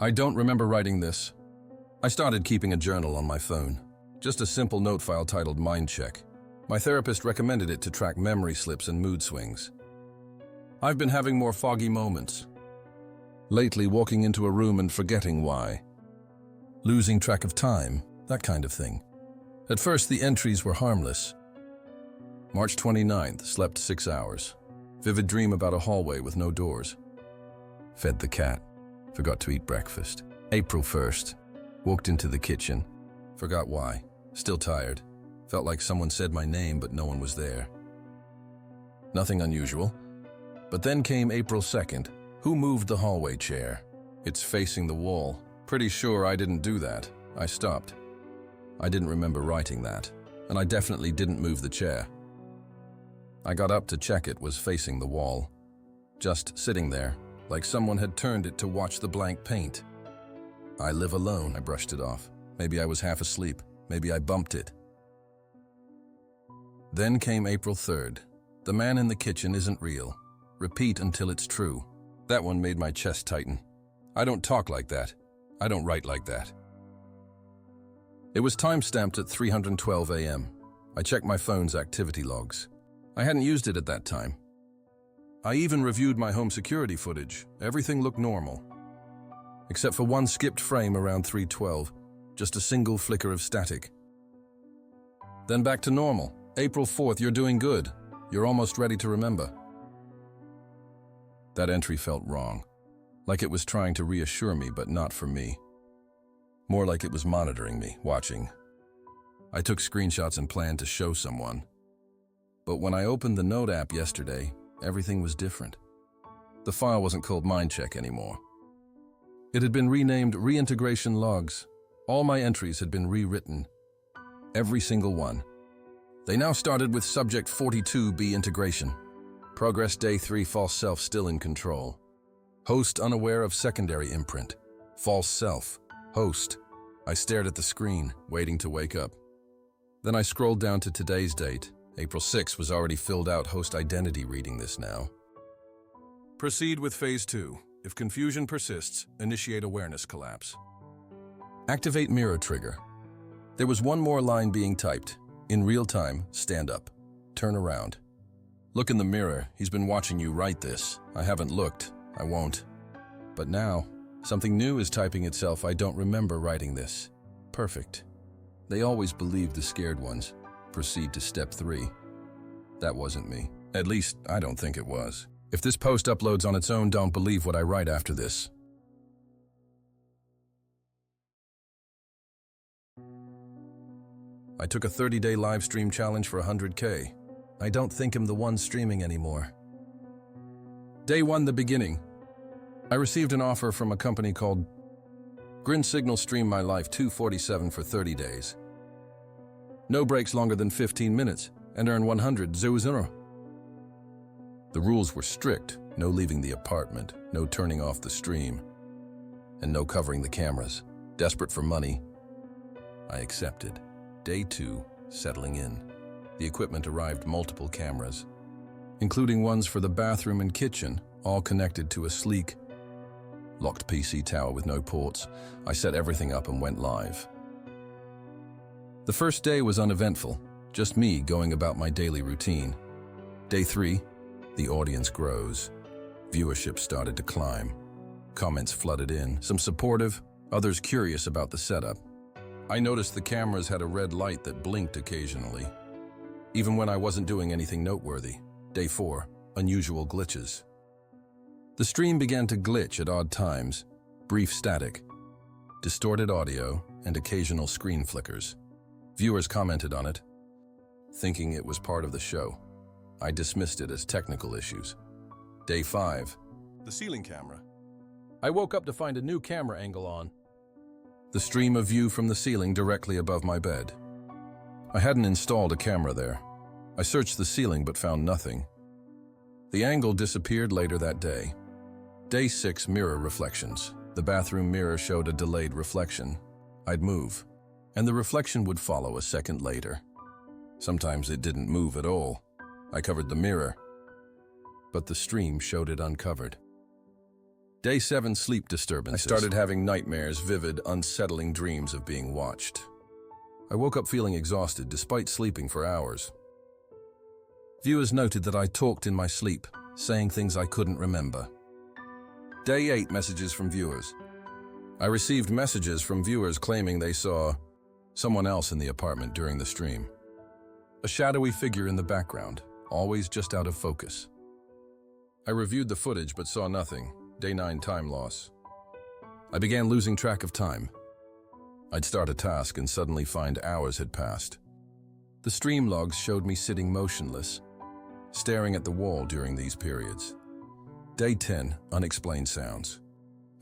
I don't remember writing this. I started keeping a journal on my phone. Just a simple note file titled Mind Check. My therapist recommended it to track memory slips and mood swings. I've been having more foggy moments. Lately, walking into a room and forgetting why. Losing track of time, that kind of thing. At first, the entries were harmless. March 29th, slept 6 hours. Vivid dream about a hallway with no doors. Fed the cat. Forgot to eat breakfast. April 1st, walked into the kitchen. Forgot why. Still tired. Felt like someone said my name, but no one was there. Nothing unusual. But then came April 2nd. Who moved the hallway chair? It's facing the wall. Pretty sure I didn't do that. I stopped. I didn't remember writing that, and I definitely didn't move the chair. I got up to check it was facing the wall. Just sitting there, like someone had turned it to watch the blank paint. I live alone, I brushed it off. Maybe I was half asleep. Maybe I bumped it. Then came April 3rd. The man in the kitchen isn't real. Repeat until it's true. That one made my chest tighten. I don't talk like that. I don't write like that. It was time-stamped at 3:12 a.m. I checked my phone's activity logs. I hadn't used it at that time. I even reviewed my home security footage. Everything looked normal. Except for one skipped frame around 3:12, just a single flicker of static. Then back to normal. April 4th, you're doing good. You're almost ready to remember. That entry felt wrong. Like it was trying to reassure me, but not for me. More like it was monitoring me, watching. I took screenshots and planned to show someone. But when I opened the Note app yesterday, everything was different. The file wasn't called MindCheck anymore. It had been renamed Reintegration Logs. All my entries had been rewritten. Every single one. They now started with Subject 42B integration. Progress Day 3, false self still in control. Host unaware of secondary imprint. False self. Host. I stared at the screen, waiting to wake up. Then I scrolled down to today's date. April 6 was already filled out host identity reading this now. Proceed with Phase 2. If confusion persists, initiate awareness collapse. Activate mirror trigger. There was one more line being typed. In real time, stand up. Turn around. Look in the mirror. He's been watching you write this. I haven't looked. I won't. But now, something new is typing itself. I don't remember writing this. Perfect. They always believed the scared ones. Proceed to step 3. That wasn't me. At least, I don't think it was. If this post uploads on its own, don't believe what I write after this. I took a 30-day live stream challenge for 100K. I don't think I'm the one streaming anymore. Day 1, the beginning. I received an offer from a company called Grin Signal Stream My Life 247 for 30 days. No breaks longer than 15 minutes and earn 100,000. The rules were strict. No leaving the apartment, no turning off the stream, and no covering the cameras. Desperate for money, I accepted. Day 2, settling in. The equipment arrived, multiple cameras, including ones for the bathroom and kitchen, all connected to a sleek, locked PC tower with no ports. I set everything up and went live. The first day was uneventful, just me going about my daily routine. Day 3, the audience grows. Viewership started to climb. Comments flooded in, some supportive, others curious about the setup. I noticed the cameras had a red light that blinked occasionally, even when I wasn't doing anything noteworthy. Day 4, unusual glitches. The stream began to glitch at odd times, brief static, distorted audio, and occasional screen flickers. Viewers commented on it, thinking it was part of the show. I dismissed it as technical issues. Day 5, the ceiling camera. I woke up to find a new camera angle on. The stream of view from the ceiling directly above my bed. I hadn't installed a camera there. I searched the ceiling but found nothing. The angle disappeared later that day. Day 6, mirror reflections. The bathroom mirror showed a delayed reflection. I'd move, and the reflection would follow a second later. Sometimes it didn't move at all. I covered the mirror, but the stream showed it uncovered. Day 7, sleep disturbances. I started having nightmares, vivid, unsettling dreams of being watched. I woke up feeling exhausted despite sleeping for hours. Viewers noted that I talked in my sleep, saying things I couldn't remember. Day 8, messages from viewers. I received messages from viewers claiming they saw someone else in the apartment during the stream. A shadowy figure in the background, always just out of focus. I reviewed the footage but saw nothing. Day 9, time loss. I began losing track of time. I'd start a task and suddenly find hours had passed. The stream logs showed me sitting motionless, staring at the wall during these periods. Day 10, unexplained sounds.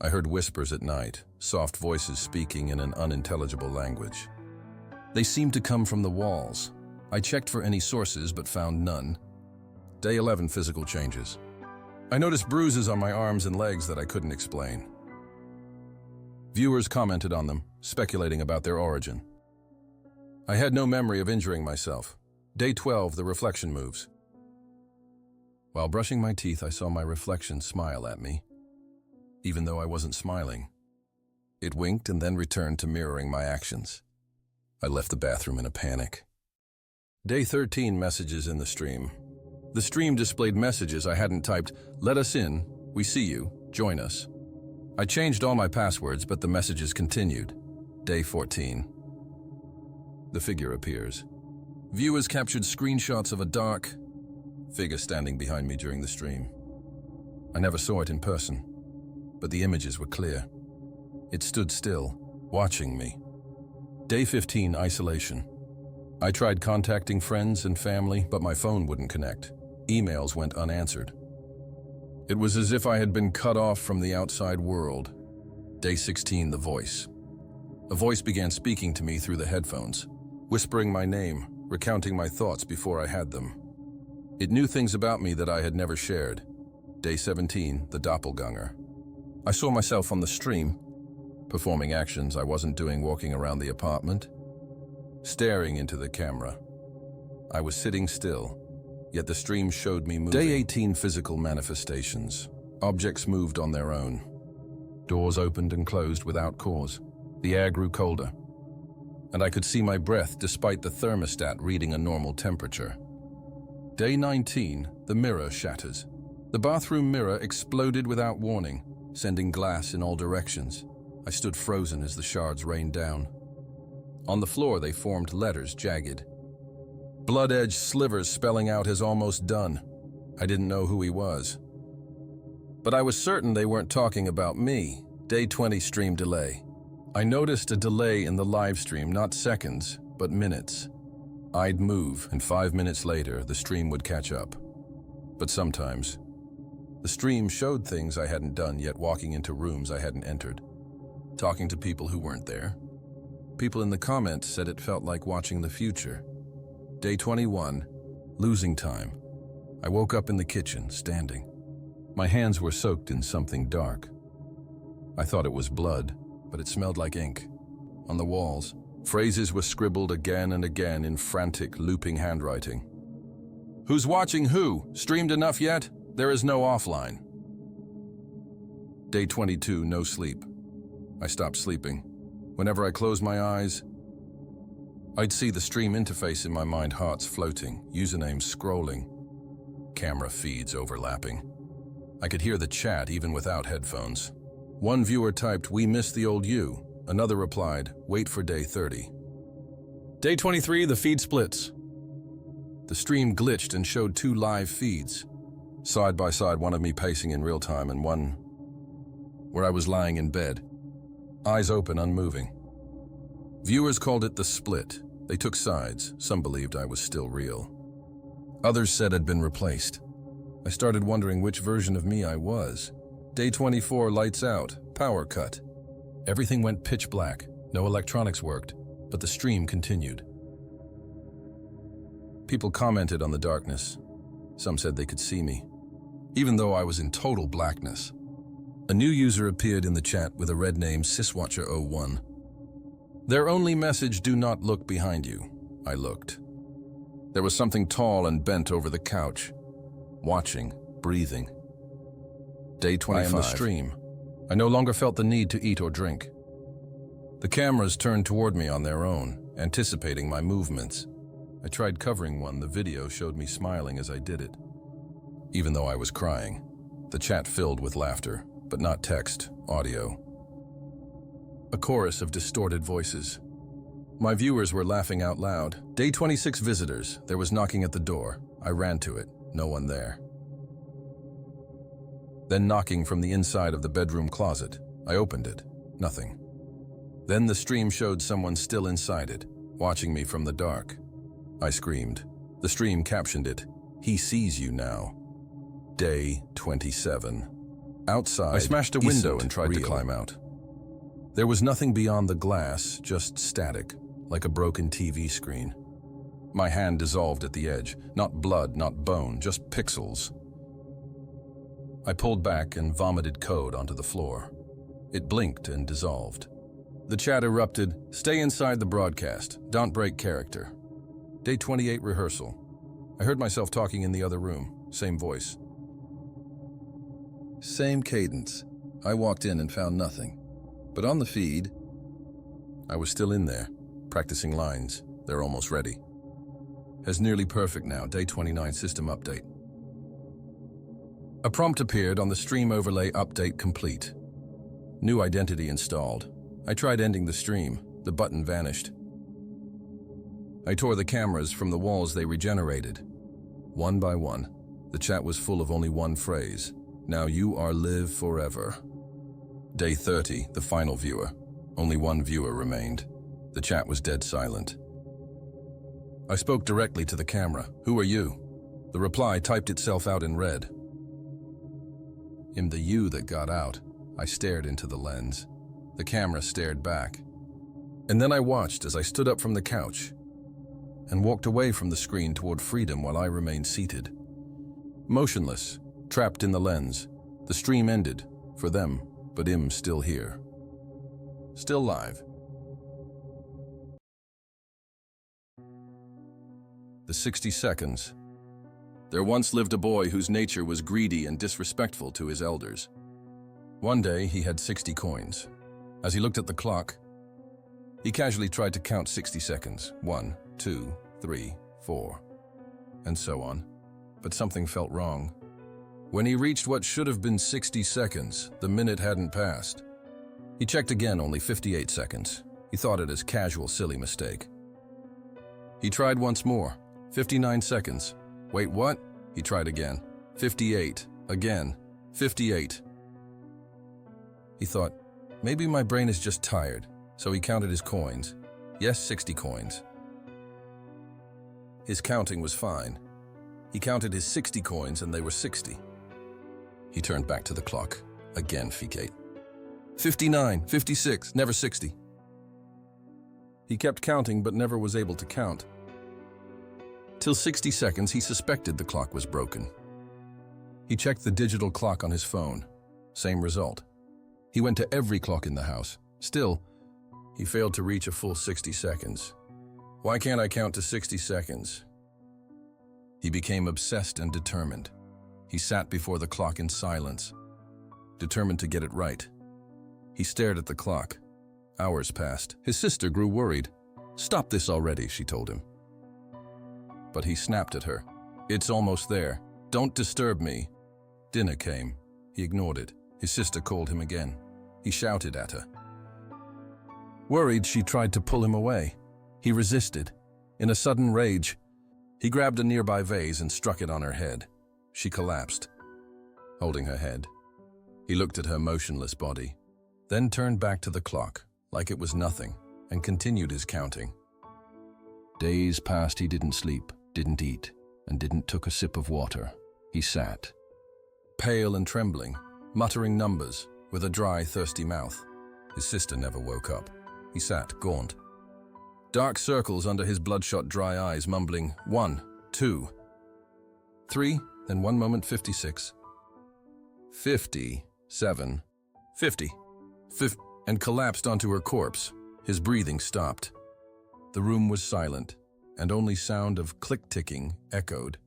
I heard whispers at night, soft voices speaking in an unintelligible language. They seemed to come from the walls. I checked for any sources but found none. Day 11, physical changes. I noticed bruises on my arms and legs that I couldn't explain. Viewers commented on them, speculating about their origin. I had no memory of injuring myself. Day 12, the reflection moves. While brushing my teeth, I saw my reflection smile at me, even though I wasn't smiling. It winked and then returned to mirroring my actions. I left the bathroom in a panic. Day 13, messages in the stream. The stream displayed messages I hadn't typed. Let us in, we see you, join us. I changed all my passwords, but the messages continued. Day 14. The figure appears. Viewers captured screenshots of a dark figure standing behind me during the stream. I never saw it in person, but the images were clear. It stood still, watching me. Day 15, isolation. I tried contacting friends and family, but my phone wouldn't connect. Emails went unanswered. It was as if I had been cut off from the outside world. Day 16, the voice. A voice began speaking to me through the headphones, whispering my name, recounting my thoughts before I had them. It knew things about me that I had never shared. Day 17, the doppelganger. I saw myself on the stream, performing actions I wasn't doing, walking around the apartment, staring into the camera. I was sitting still, yet the stream showed me moving. Day 18, physical manifestations. Objects moved on their own. Doors opened and closed without cause. The air grew colder, and I could see my breath despite the thermostat reading a normal temperature. Day 19, the mirror shatters. The bathroom mirror exploded without warning, sending glass in all directions. I stood frozen as the shards rained down. On the floor, they formed letters, jagged. Blood-edged slivers spelling out "has almost done." I didn't know who he was, but I was certain they weren't talking about me. Day 20, stream delay. I noticed a delay in the live stream, not seconds, but minutes. I'd move, and 5 minutes later, the stream would catch up. But sometimes, the stream showed things I hadn't done, yet walking into rooms I hadn't entered, talking to people who weren't there. People in the comments said it felt like watching the future. Day 21, losing time. I woke up in the kitchen, standing. My hands were soaked in something dark. I thought it was blood, but it smelled like ink. On the walls, phrases were scribbled again and again in frantic, looping handwriting. Who's watching who? Streamed enough yet? There is no offline. Day 22, no sleep. I stopped sleeping. Whenever I closed my eyes, I'd see the stream interface in my mind, hearts floating, usernames scrolling, camera feeds overlapping. I could hear the chat even without headphones. One viewer typed, "We miss the old you." Another replied, "Wait for day 30. Day 23, the feed splits. The stream glitched and showed two live feeds, side by side, one of me pacing in real time and one where I was lying in bed, eyes open, unmoving. Viewers called it the split. They took sides. Some believed I was still real. Others said I'd been replaced. I started wondering which version of me I was. Day 24, lights out, power cut. Everything went pitch black. No electronics worked, but the stream continued. People commented on the darkness. Some said they could see me, even though I was in total blackness. A new user appeared in the chat with a red name, Syswatcher01. Their only message, "Do not look behind you." I looked. There was something tall and bent over the couch, watching, breathing. Day 25. I am the stream. I no longer felt the need to eat or drink. The cameras turned toward me on their own, anticipating my movements. I tried covering one. The video showed me smiling as I did it. Even though I was crying, the chat filled with laughter, but not text, audio. A chorus of distorted voices. My viewers were laughing out loud. Day 26 visitors. There was knocking at the door. I ran to it. No one there. Then knocking from the inside of the bedroom closet. I opened it. Nothing. Then the stream showed someone still inside it, watching me from the dark. I screamed. The stream captioned it, "He sees you now." Day 27. Outside, I smashed a window and tried to climb out. There was nothing beyond the glass, just static, like a broken TV screen. My hand dissolved at the edge. Not blood, not bone, just pixels. I pulled back and vomited code onto the floor. It blinked and dissolved. The chat erupted, "Stay inside the broadcast. Don't break character." Day 28 rehearsal. I heard myself talking in the other room. Same voice. Same cadence. I walked in and found nothing. But on the feed, I was still in there, practicing lines. They're almost ready. Has nearly perfect now. Day 29 system update. A prompt appeared on the stream overlay, update complete. New identity installed. I tried ending the stream. The button vanished. I tore the cameras from the walls. They regenerated. One by one. The chat was full of only one phrase. "Now you are live forever." Day 30, the final viewer. Only one viewer remained. The chat was dead silent. I spoke directly to the camera. "Who are you?" The reply typed itself out in red. In the you that got out, I stared into the lens. The camera stared back. And then I watched as I stood up from the couch and walked away from the screen toward freedom while I remained seated. Motionless, trapped in the lens. The stream ended, for them, but I'm still here. Still live. The 60 seconds. There once lived a boy whose nature was greedy and disrespectful to his elders. One day, he had 60 coins. As he looked at the clock, he casually tried to count 60 seconds. 1, 2, 3, 4, and so on. But something felt wrong. When he reached what should have been 60 seconds, the minute hadn't passed. He checked again, only 58 seconds. He thought it as casual, silly mistake. He tried once more. 59 seconds. Wait, what? He tried again. 58. Again. 58. He thought, maybe my brain is just tired, so he counted his coins. Yes, 60 coins. His counting was fine. He counted his 60 coins and they were 60. He turned back to the clock. Again, ficate. 59, 56, never 60. He kept counting but never was able to count. Till 60 seconds, he suspected the clock was broken. He checked the digital clock on his phone. Same result. He went to every clock in the house. Still, he failed to reach a full 60 seconds. Why can't I count to 60 seconds? He became obsessed and determined. He sat before the clock in silence, determined to get it right. He stared at the clock. Hours passed. His sister grew worried. "Stop this already," she told him. But he snapped at her. "It's almost there. Don't disturb me." Dinner came. He ignored it. His sister called him again. He shouted at her. Worried, she tried to pull him away. He resisted. In a sudden rage, he grabbed a nearby vase and struck it on her head. She collapsed, holding her head. He looked at her motionless body, then turned back to the clock, like it was nothing, and continued his counting. Days passed. He didn't sleep, didn't eat, and didn't took a sip of water. He sat, pale and trembling, muttering numbers with a dry, thirsty mouth. His sister never woke up. He sat, gaunt. Dark circles under his bloodshot dry eyes, mumbling 1, 2, 3, then one moment 56, 57, 50, and collapsed onto her corpse. His breathing stopped. The room was silent, and only sound of click-ticking echoed.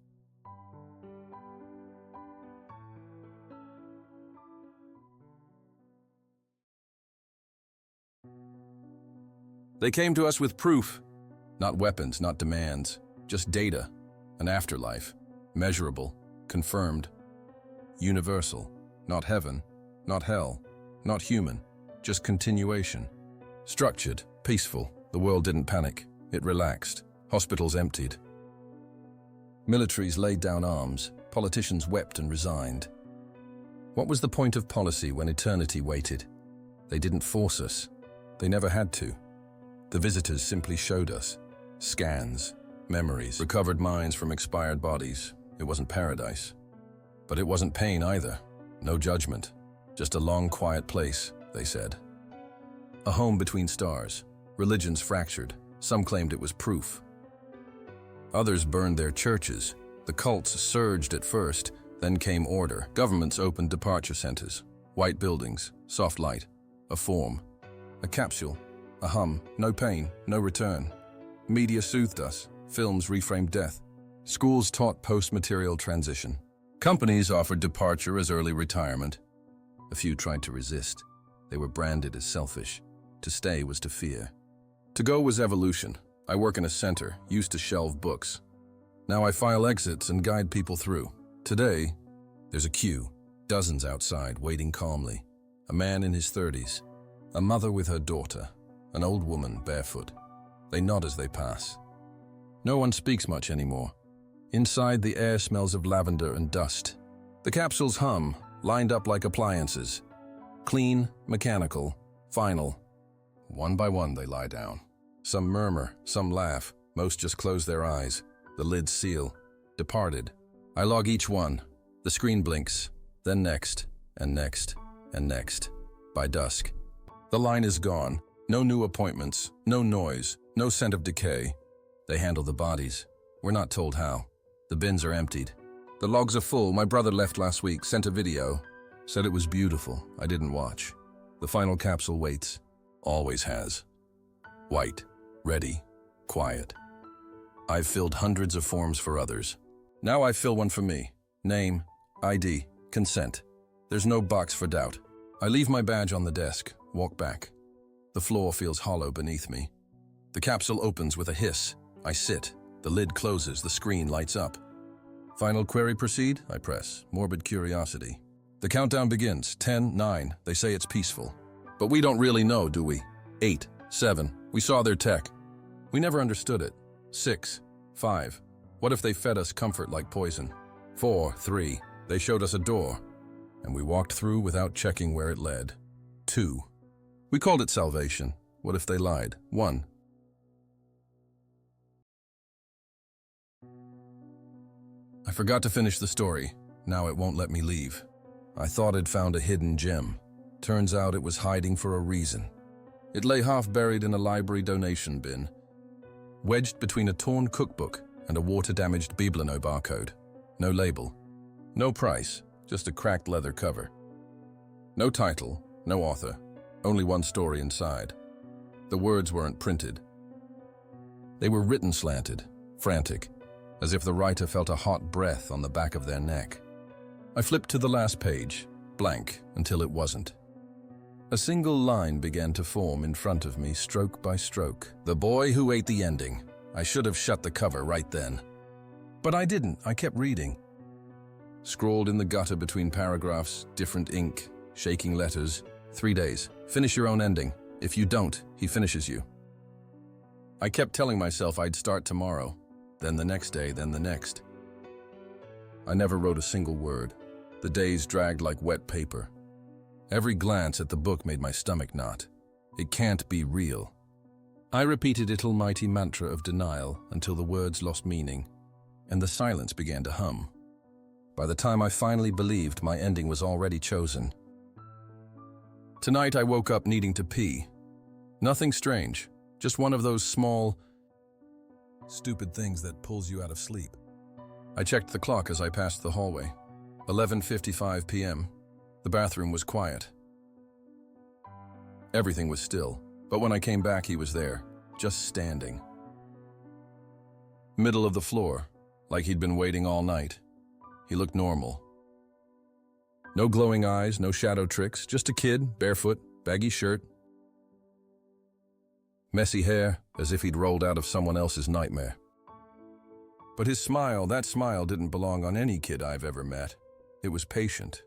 They came to us with proof. Not weapons, not demands, just data. An afterlife. Measurable. Confirmed. Universal. Not heaven. Not hell. Not human. Just continuation. Structured. Peaceful. The world didn't panic. It relaxed. Hospitals emptied. Militaries laid down arms. Politicians wept and resigned. What was the point of policy when eternity waited? They didn't force us. They never had to. The visitors simply showed us. Scans, memories, recovered minds from expired bodies. It wasn't paradise. But it wasn't pain either. No judgment. Just a long, quiet place, they said. A home between stars. Religions fractured. Some claimed it was proof. Others burned their churches. The cults surged at first, then came order. Governments opened departure centers. White buildings, soft light, a form, a capsule, a hum, no pain, no return. Media soothed us. Films reframed death. Schools taught post-material transition. Companies offered departure as early retirement. A few tried to resist. They were branded as selfish. To stay was to fear. To go was evolution. I work in a center, used to shelve books. Now I file exits and guide people through. Today, there's a queue, dozens outside waiting calmly. A man in his 30s, a mother with her daughter, an old woman barefoot. They nod as they pass. No one speaks much anymore. Inside, the air smells of lavender and dust. The capsules hum, lined up like appliances. Clean, mechanical, final. One by one, they lie down. Some murmur, some laugh, most just close their eyes. The lids seal. Departed. I log each one. The screen blinks, then next, and next, and next. By dusk, the line is gone. No new appointments, no noise, no scent of decay. They handle the bodies. We're not told how. The bins are emptied. The logs are full. My brother left last week, sent a video. Said it was beautiful. I didn't watch. The final capsule waits. Always has. White, ready, quiet. I've filled hundreds of forms for others. Now I fill one for me. Name, ID, consent. There's no box for doubt. I leave my badge on the desk, walk back. The floor feels hollow beneath me. The capsule opens with a hiss. I sit. The lid closes. The screen lights up. Final query proceed? I press. Morbid curiosity. The countdown begins. 10, 9. They say it's peaceful. But we don't really know, do we? 8, 7. We saw their tech. We never understood it. 6, 5. What if they fed us comfort like poison? 4, 3. They showed us a door, and we walked through without checking where it led. 2. We called it salvation. What if they lied? 1. I forgot to finish the story. Now it won't let me leave. I thought I'd found a hidden gem. Turns out it was hiding for a reason. It lay half buried in a library donation bin, wedged between a torn cookbook and a water-damaged Biblino barcode. No label. No price, just a cracked leather cover. No title, no author, only one story inside. The words weren't printed. They were written slanted, frantic, as if the writer felt a hot breath on the back of their neck. I flipped to the last page, blank, until it wasn't. A single line began to form in front of me, stroke by stroke. The boy who ate the ending. I should have shut the cover right then. But I didn't. I kept reading. Scrawled in the gutter between paragraphs, different ink, shaking letters. 3 days. Finish your own ending. If you don't, he finishes you. I kept telling myself I'd start tomorrow, then the next day, then the next. I never wrote a single word. The days dragged like wet paper. Every glance at the book made my stomach knot. It can't be real. I repeated its almighty mantra of denial until the words lost meaning, and the silence began to hum. By the time I finally believed, my ending was already chosen. Tonight I woke up needing to pee. Nothing strange, just one of those small, stupid things that pulls you out of sleep. I checked the clock as I passed the hallway. 11:55 p.m. The bathroom was quiet. Everything was still, but when I came back, he was there, just standing. Middle of the floor, like he'd been waiting all night. He looked normal. No glowing eyes, no shadow tricks, just a kid, barefoot, baggy shirt. Messy hair, as if he'd rolled out of someone else's nightmare. But his smile, that smile didn't belong on any kid I've ever met. It was patient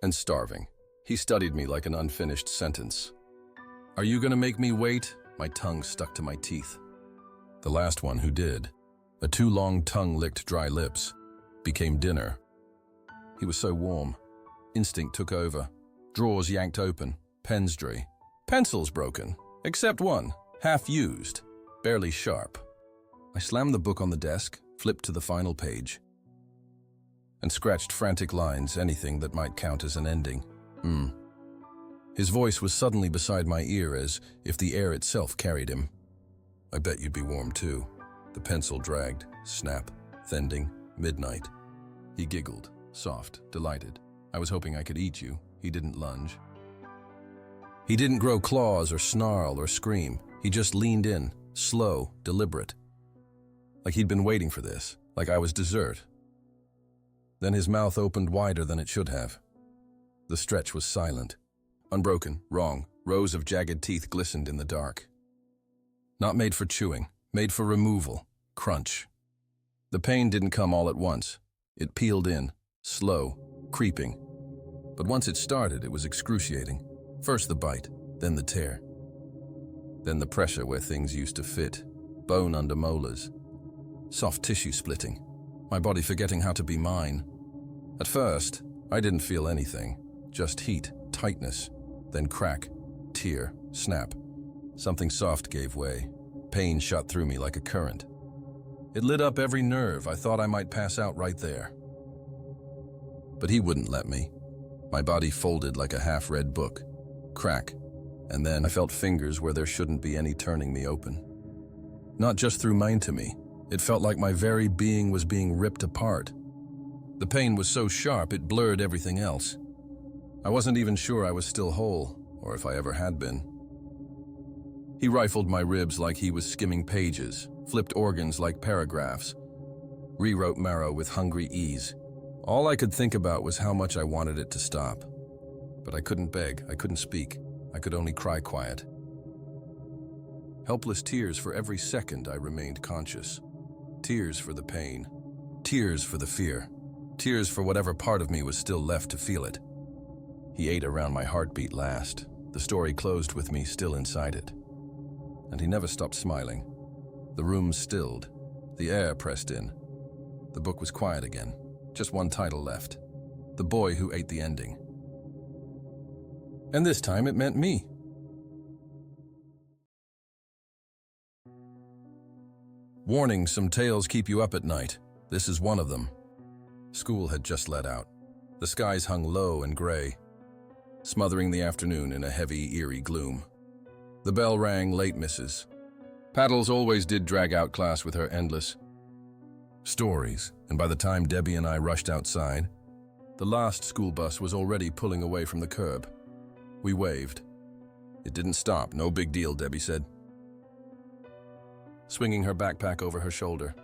and starving. He studied me like an unfinished sentence. "Are you gonna make me wait?" My tongue stuck to my teeth. The last one who did, a too long tongue licked dry lips, became dinner. He was so warm. Instinct took over. Drawers yanked open, pens dry. Pencils broken, except one, half used, barely sharp. I slammed the book on the desk, flipped to the final page, and scratched frantic lines, anything that might count as an ending. His voice was suddenly beside my ear, as if the air itself carried him. "I bet you'd be warm too." The pencil dragged, snap, thending, midnight. He giggled, soft, delighted. "I was hoping I could eat you." He didn't lunge. He didn't grow claws or snarl or scream. He just leaned in, slow, deliberate. Like he'd been waiting for this, like I was dessert. Then his mouth opened wider than it should have. The stretch was silent. Unbroken, wrong, rows of jagged teeth glistened in the dark. Not made for chewing, made for removal, crunch. The pain didn't come all at once. It peeled in, slow, creeping. But once it started, it was excruciating. First the bite, then the tear. Then the pressure where things used to fit, bone under molars. Soft tissue splitting, my body forgetting how to be mine. At first, I didn't feel anything, just heat, tightness, then crack, tear, snap. Something soft gave way. Pain shot through me like a current. It lit up every nerve. I thought I might pass out right there. But he wouldn't let me. My body folded like a half-read book. Crack. And then I felt fingers where there shouldn't be any turning me open. Not just through my intimacy. It felt like my very being was being ripped apart. The pain was so sharp it blurred everything else. I wasn't even sure I was still whole, or if I ever had been. He rifled my ribs like he was skimming pages, flipped organs like paragraphs, rewrote marrow with hungry ease. All I could think about was how much I wanted it to stop. But I couldn't beg, I couldn't speak, I could only cry quiet. Helpless tears for every second I remained conscious. Tears for the pain, tears for the fear, tears for whatever part of me was still left to feel it. He ate around my heartbeat last. The story closed with me still inside it. And he never stopped smiling. The room stilled. The air pressed in. The book was quiet again. Just one title left. The Boy Who Ate the Ending. And this time it meant me. Warning, some tales keep you up at night. This is one of them. School had just let out. The skies hung low and gray, smothering the afternoon in a heavy, eerie gloom. The bell rang, late misses. Paddles always did drag out class with her endless stories, and by the time Debbie and I rushed outside, the last school bus was already pulling away from the curb. We waved. "It didn't stop, no big deal," Debbie said, swinging her backpack over her shoulder.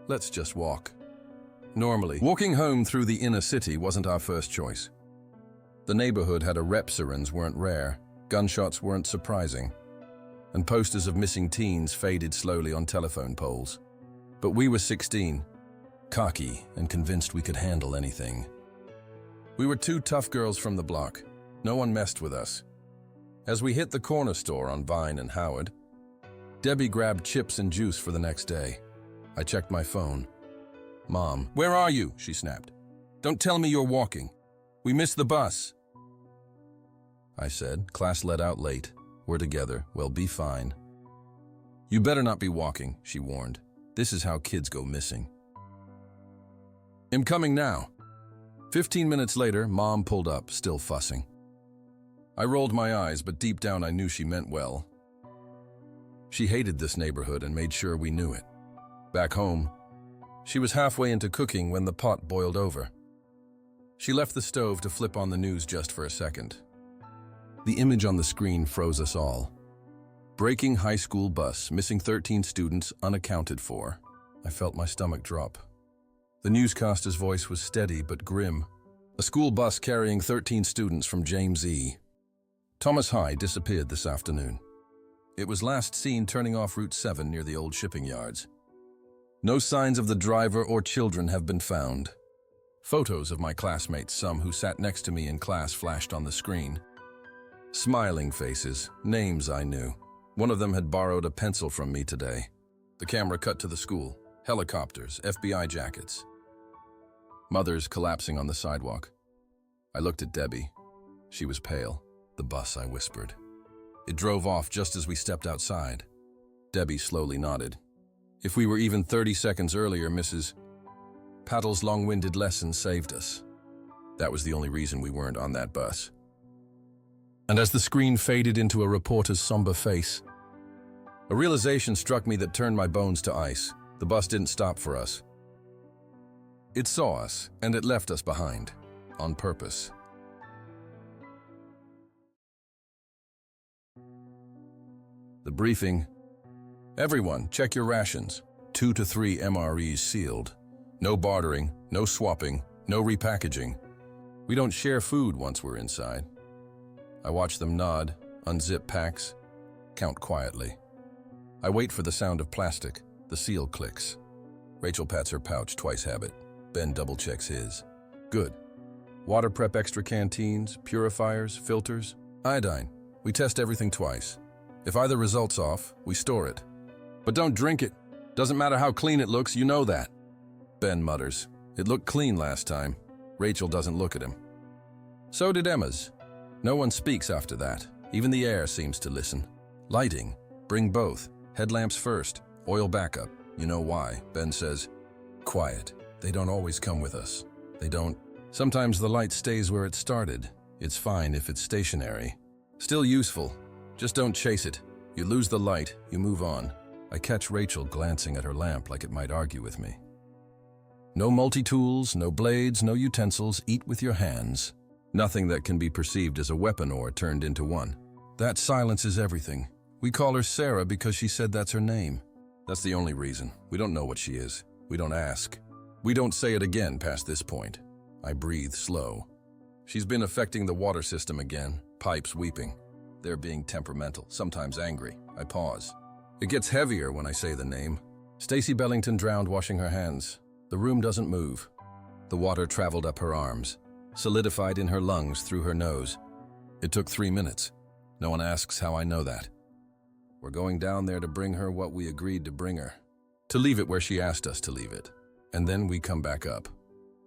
"Let's just walk." Normally, walking home through the inner city wasn't our first choice. The neighborhood had a rep. Sirens weren't rare, gunshots weren't surprising, and posters of missing teens faded slowly on telephone poles. But we were 16, cocky and convinced we could handle anything. We were two tough girls from the block. No one messed with us. As we hit the corner store on Vine and Howard, Debbie grabbed chips and juice for the next day. I checked my phone. "Mom, where are you?" she snapped. "Don't tell me you're walking. We missed the bus." I said, "Class let out late. We're together. We'll be fine." "You better not be walking," she warned. "This is how kids go missing." "I'm coming now." 15 minutes later, Mom pulled up, still fussing. I rolled my eyes, but deep down I knew she meant well. She hated this neighborhood and made sure we knew it. Back home, she was halfway into cooking when the pot boiled over. She left the stove to flip on the news just for a second. The image on the screen froze us all. Breaking high school bus, missing 13 students unaccounted for. I felt my stomach drop. The newscaster's voice was steady but grim. A school bus carrying 13 students from James E. Thomas High disappeared this afternoon. It was last seen turning off Route 7 near the old shipping yards. No signs of the driver or children have been found. Photos of my classmates, some who sat next to me in class, flashed on the screen. Smiling faces, names I knew. One of them had borrowed a pencil from me today. The camera cut to the school. Helicopters, FBI jackets. Mothers collapsing on the sidewalk. I looked at Debbie. She was pale. The bus, I whispered. It drove off just as we stepped outside. Debbie slowly nodded. If we were even 30 seconds earlier, Mrs. Paddle's long-winded lesson saved us. That was the only reason we weren't on that bus. And as the screen faded into a reporter's somber face, a realization struck me that turned my bones to ice. The bus didn't stop for us. It saw us, and it left us behind, on purpose. The briefing. Everyone, check your rations. 2 to 3 MREs sealed. No bartering, no swapping, no repackaging. We don't share food once we're inside. I watch them nod, unzip packs, count quietly. I wait for the sound of plastic. The seal clicks. Rachel pats her pouch, twice habit. Ben double-checks his. Good. Water prep extra canteens, purifiers, filters, iodine. We test everything twice. If either result's off, we store it. But don't drink it. Doesn't matter how clean it looks, you know that. Ben mutters. It looked clean last time. Rachel doesn't look at him. So did Emma's. No one speaks after that. Even the air seems to listen. Lighting. Bring both. Headlamps first. Oil backup. You know why. Ben says, quiet. They don't always come with us. They don't. Sometimes the light stays where it started. It's fine if it's stationary. Still useful. Just don't chase it. You lose the light, you move on. I catch Rachel glancing at her lamp like it might argue with me. No multi-tools, no blades, no utensils. Eat with your hands. Nothing that can be perceived as a weapon or turned into one. That silence is everything. We call her Sarah because she said that's her name. That's the only reason. We don't know what she is. We don't ask. We don't say it again past this point. I breathe slow. She's been affecting the water system again. Pipes weeping. They're being temperamental, sometimes angry. I pause. It gets heavier when I say the name. Stacy Bellington drowned washing her hands. The room doesn't move. The water traveled up her arms, solidified in her lungs through her nose. It took 3 minutes. No one asks how I know that. We're going down there to bring her what we agreed to bring her. To leave it where she asked us to leave it. And then we come back up.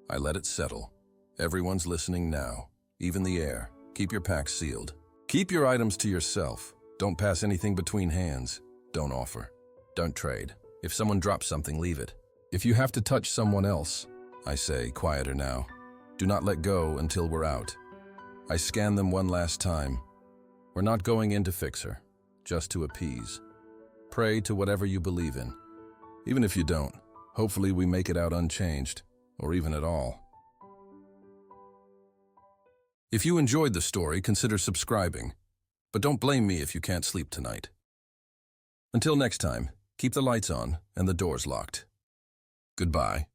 I let it settle. Everyone's listening now. Even the air. Keep your packs sealed. Keep your items to yourself. Don't pass anything between hands. Don't offer. Don't trade. If someone drops something, leave it. If you have to touch someone else, I say, quieter now, do not let go until we're out. I scan them one last time. We're not going in to fix her, just to appease. Pray to whatever you believe in. Even if you don't, hopefully we make it out unchanged, or even at all. If you enjoyed the story, consider subscribing. But don't blame me if you can't sleep tonight. Until next time, keep the lights on and the doors locked. Goodbye.